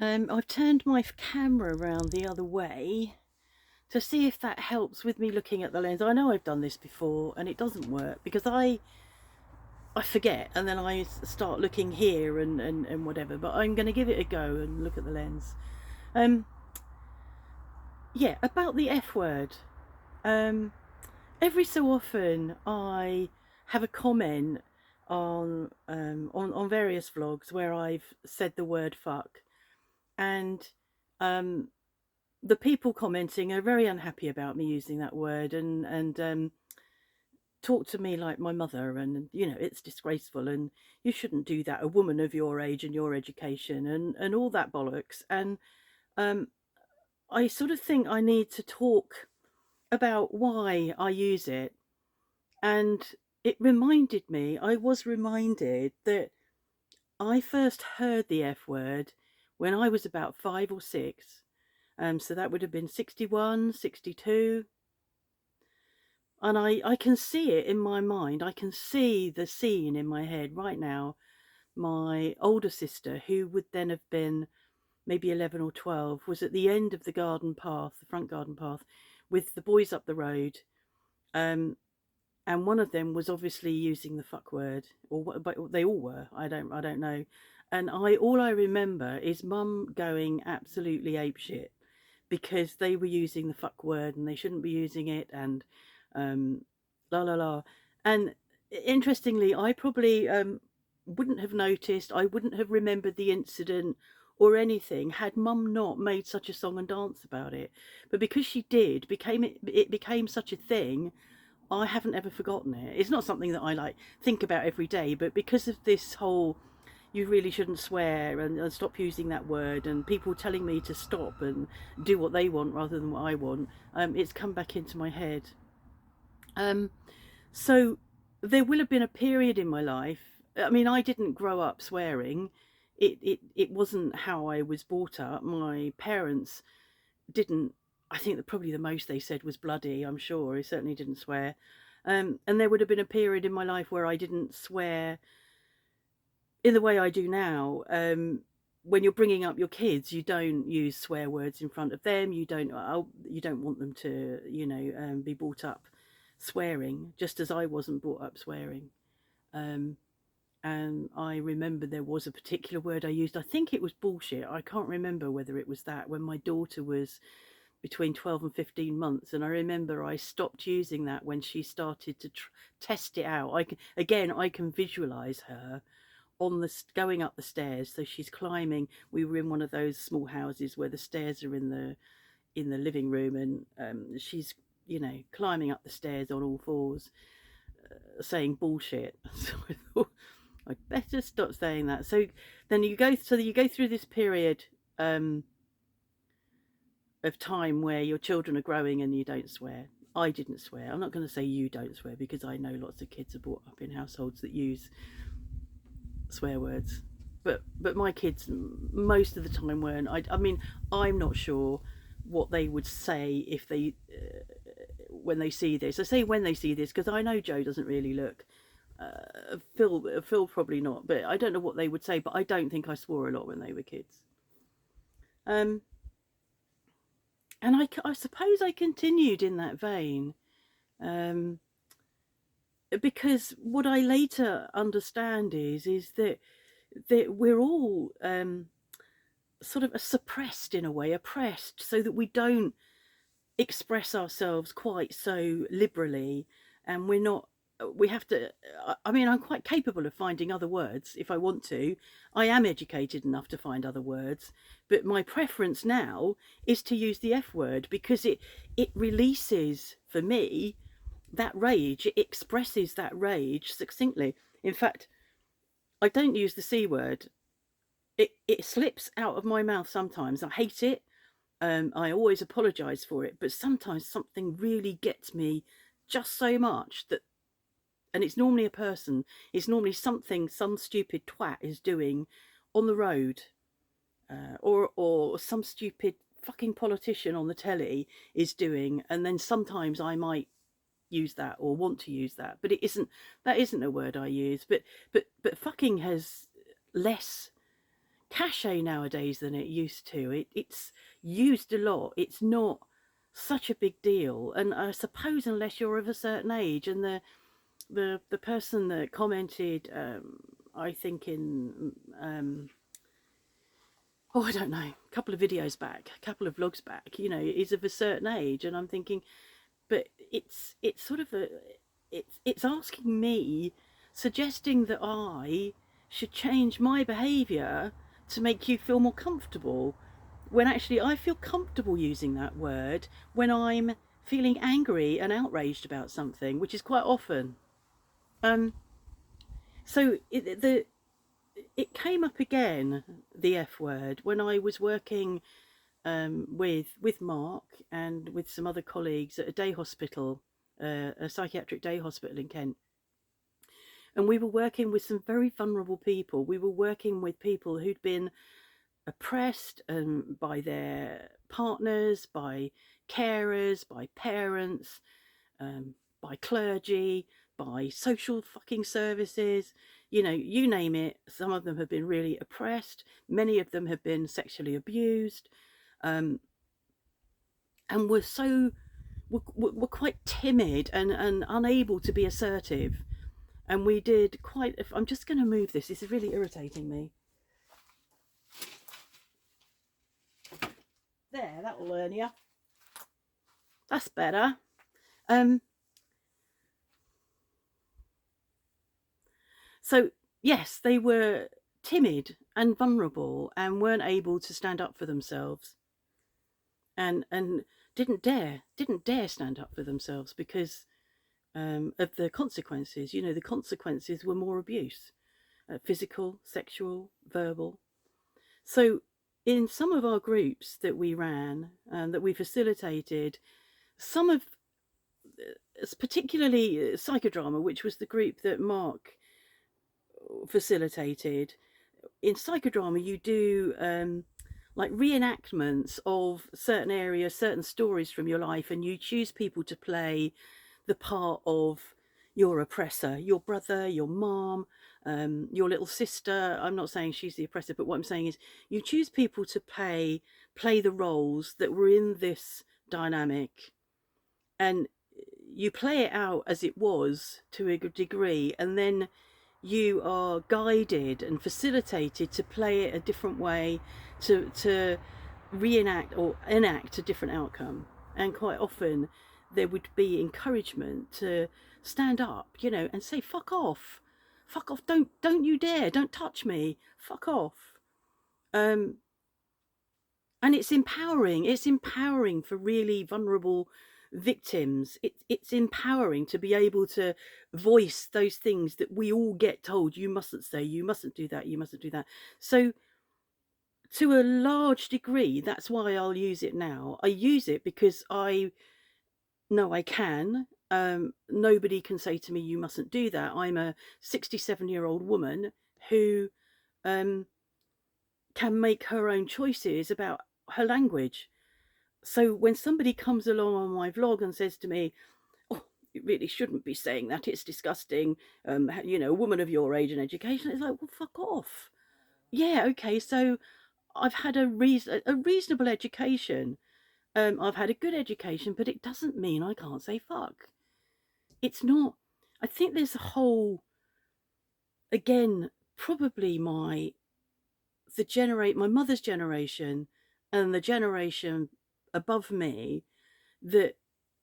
I've turned my camera around the other way to see if that helps with me looking at the lens. I know I've done this before and it doesn't work because I forget and then I start looking here and whatever, but I'm going to give it a go and look at the lens. Um, yeah, about the F word. Um, every so often I have a comment on various vlogs where I've said the word fuck, and um, the people commenting are very unhappy about me using that word, and talk to me like my mother, and it's disgraceful and you shouldn't do that, a woman of your age and your education, and all that bollocks. And um, I sort of think I need to talk about why I use it. And I was reminded that I first heard the F word when I was about 5 or 6. So that would have been 61, 62. And I can see it in my mind. I can see the scene in my head right now. My older sister, who would then have been maybe 11 or 12, was at the end of the garden path, the front garden path, with the boys up the road. Um, and one of them was obviously using the fuck word, or what, but they all were. I don't know. And all I remember is Mum going absolutely apeshit because they were using the fuck word and they shouldn't be using it, and um, la la la. And interestingly, I probably wouldn't have noticed, I wouldn't have remembered the incident or anything had Mum not made such a song and dance about it. But because she did, it became such a thing. I haven't ever forgotten it. It's not something that I like think about every day, but because of this whole you really shouldn't swear and stop using that word, and people telling me to stop and do what they want rather than what I want, it's come back into my head. Um, so there will have been a period in my life. I mean, I didn't grow up swearing. It wasn't how I was brought up. My parents didn't. I think that probably the most they said was bloody. I'm sure they certainly didn't swear. And there would have been a period in my life where I didn't swear in the way I do now. When you're bringing up your kids, you don't use swear words in front of them. You don't want them to, be brought up swearing, just as I wasn't brought up swearing. Um, and I remember there was a particular word I used. I think it was bullshit. I can't remember whether it was that, when my daughter was between 12 and 15 months. And I remember I stopped using that when she started to test it out. I can visualize her going up the stairs. So she's climbing. We were in one of those small houses where the stairs are in the living room, and she's climbing up the stairs on all fours, saying bullshit. So I thought I'd better stop saying that. So then you go through this period of time where your children are growing and you don't swear. I didn't swear. I'm not going to say you don't swear, because I know lots of kids are brought up in households that use swear words. But my kids most of the time weren't. I mean, I'm not sure what they would say if they when they see this. I say when they see this because I know Joe doesn't really look. Phil probably not, but I don't know what they would say. But I don't think I swore a lot when they were kids. Um, and I suppose I continued in that vein, um, because what I later understand is that we're all sort of suppressed in a way, oppressed, so that we don't express ourselves quite so liberally, and we have to. I mean, I'm quite capable of finding other words if I want to. I am educated enough to find other words, but my preference now is to use the F word because it releases, for me, that rage. It expresses that rage succinctly. In fact, I don't use the C word. It slips out of my mouth sometimes. I hate it. I always apologise for it, but sometimes something really gets me just so much that, and it's normally a person, it's normally something some stupid twat is doing on the road, or some stupid fucking politician on the telly is doing, and then sometimes I might use that or want to use that, but that isn't a word I use. But fucking has less cachet nowadays than it used to. It's used a lot. It's not such a big deal. And I suppose unless you're of a certain age, and the person that commented, I think in oh, I don't know, a couple of videos back, a couple of vlogs back, you know, is of a certain age, and I'm thinking, but it's sort of a it's asking me, suggesting that I should change my behaviour to make you feel more comfortable, when actually I feel comfortable using that word when I'm feeling angry and outraged about something, which is quite often. So it came up again, the F word, when I was working with Mark and with some other colleagues at a day hospital, a psychiatric day hospital in Kent. And we were working with some very vulnerable people. We were working with people who'd been oppressed by their partners, by carers, by parents, by clergy, by social fucking services, you know, you name it. Some of them have been really oppressed. Many of them have been sexually abused, and we're quite timid and unable to be assertive. And we did quite. I'm just going to move this. This is really irritating me. There, that'll learn you. That's better. So yes, they were timid and vulnerable and weren't able to stand up for themselves, and didn't dare stand up for themselves because of the consequences. You know, the consequences were more abuse, physical, sexual, verbal. So in some of our groups that we ran and that we facilitated, some of particularly psychodrama, which was the group that Mark facilitated. In psychodrama, you do like reenactments of certain areas, certain stories from your life, and you choose people to play the part of your oppressor, your brother, your mom, your little sister. I'm not saying she's the oppressor, but what I'm saying is you choose people to play the roles that were in this dynamic, and you play it out as it was to a degree, and then you are guided and facilitated to play it a different way, to reenact or enact a different outcome. And quite often there would be encouragement to stand up, you know, and say, fuck off, don't you dare, don't touch me, fuck off. And it's empowering for really vulnerable victims. It's empowering to be able to voice those things that we all get told, you mustn't say, you mustn't do that, you mustn't do that. So to a large degree, that's why I'll use it now. I use it because I know I can. Nobody can say to me, you mustn't do that. I'm a 67-year-old woman who can make her own choices about her language. So when somebody comes along on my vlog and says to me, oh, you really shouldn't be saying that, it's disgusting, you know, a woman of your age and education, it's like, well, fuck off. Yeah, okay, so I've had a reasonable education. I've had a good education, but it doesn't mean I can't say fuck. It's not. I think there's a whole, again, probably my mother's generation and the generation above me that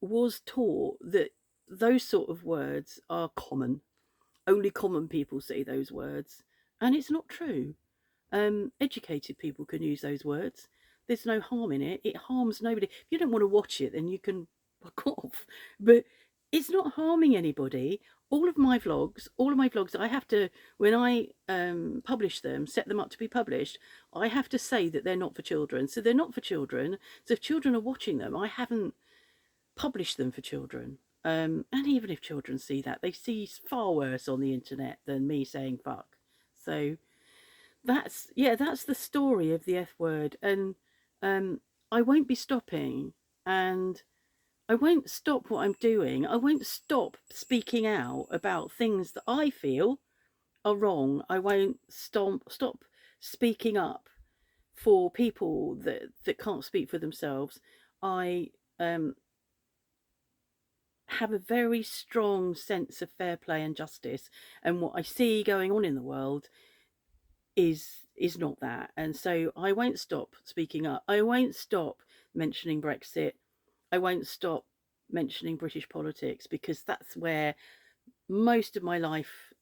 was taught that those sort of words are common. Only common people say those words, and it's not true. Educated people can use those words. There's no harm in it. It harms nobody. If you don't want to watch it, then you can fuck off. But it's not harming anybody. All of my vlogs, I have to, when I publish them, set them up to be published, I have to say that they're not for children. So they're not for children. So if children are watching them, I haven't published them for children. And even if children see that, they see far worse on the internet than me saying fuck. So that's the story of the F word. And I won't be stopping, and I won't stop what I'm doing. I won't stop speaking out about things that I feel are wrong. I won't stop speaking up for people that can't speak for themselves. I have a very strong sense of fair play and justice, and what I see going on in the world is not that. And so I won't stop speaking up. I won't stop mentioning Brexit. I won't stop mentioning British politics, because that's where most of my life,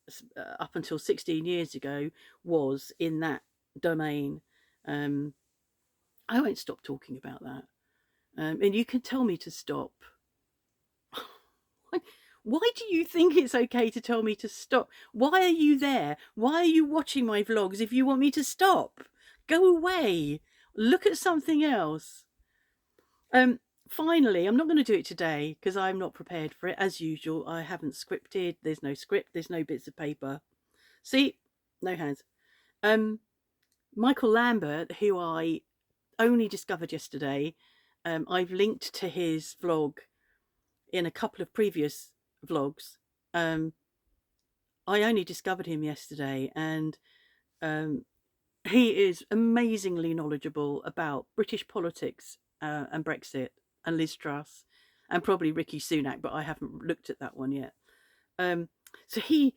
up until 16 years ago, was in that domain. Um, I won't stop talking about that. And you can tell me to stop. Why do you think it's okay to tell me to stop? Why are you there? Why are you watching my vlogs if you want me to stop? Go away. Look at something else. Finally, I'm not going to do it today because I'm not prepared for it. As usual, I haven't scripted. There's no script. There's no bits of paper. See? No hands. Michael Lambert, who I only discovered yesterday, I've linked to his vlog in a couple of previous vlogs. I only discovered him yesterday, and he is amazingly knowledgeable about British politics and Brexit and Liz Truss and probably Rishi Sunak, but I haven't looked at that one yet. So he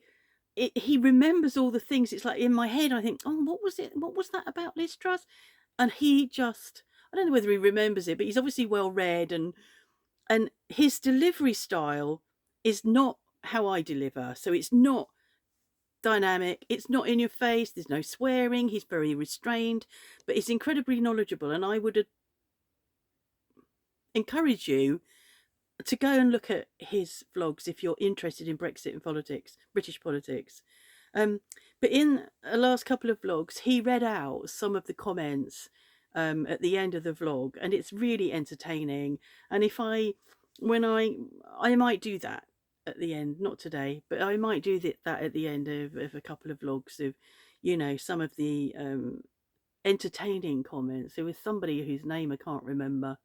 remembers all the things. It's like in my head I think, oh, what was it? What was that about Liz Truss? And he just, I don't know whether he remembers it, but he's obviously well read, and his delivery style is not how I deliver. So it's not dynamic, it's not in your face, there's no swearing, he's very restrained, but he's incredibly knowledgeable. And I would encourage you to go and look at his vlogs if you're interested in Brexit and politics, British politics. But in the last couple of vlogs, he read out some of the comments at the end of the vlog, and it's really entertaining. And if I might do that at the end, not today, but I might do that at the end of a couple of vlogs of, you know, some of the entertaining comments. There was somebody whose name I can't remember,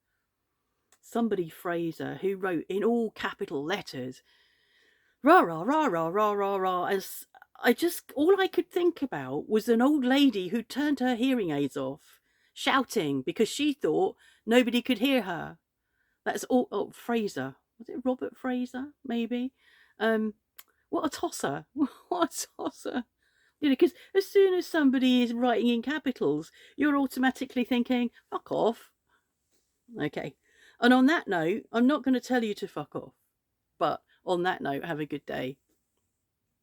somebody Fraser, who wrote in all capital letters, rah rah rah rah rah rah rah, as all I could think about was an old lady who turned her hearing aids off, shouting because she thought nobody could hear her. That's all. Oh, Fraser. Was it Robert Fraser? Maybe. What a tosser. What a tosser. You know, because as soon as somebody is writing in capitals, you're automatically thinking, fuck off. Okay. And on that note, I'm not going to tell you to fuck off. But on that note, have a good day.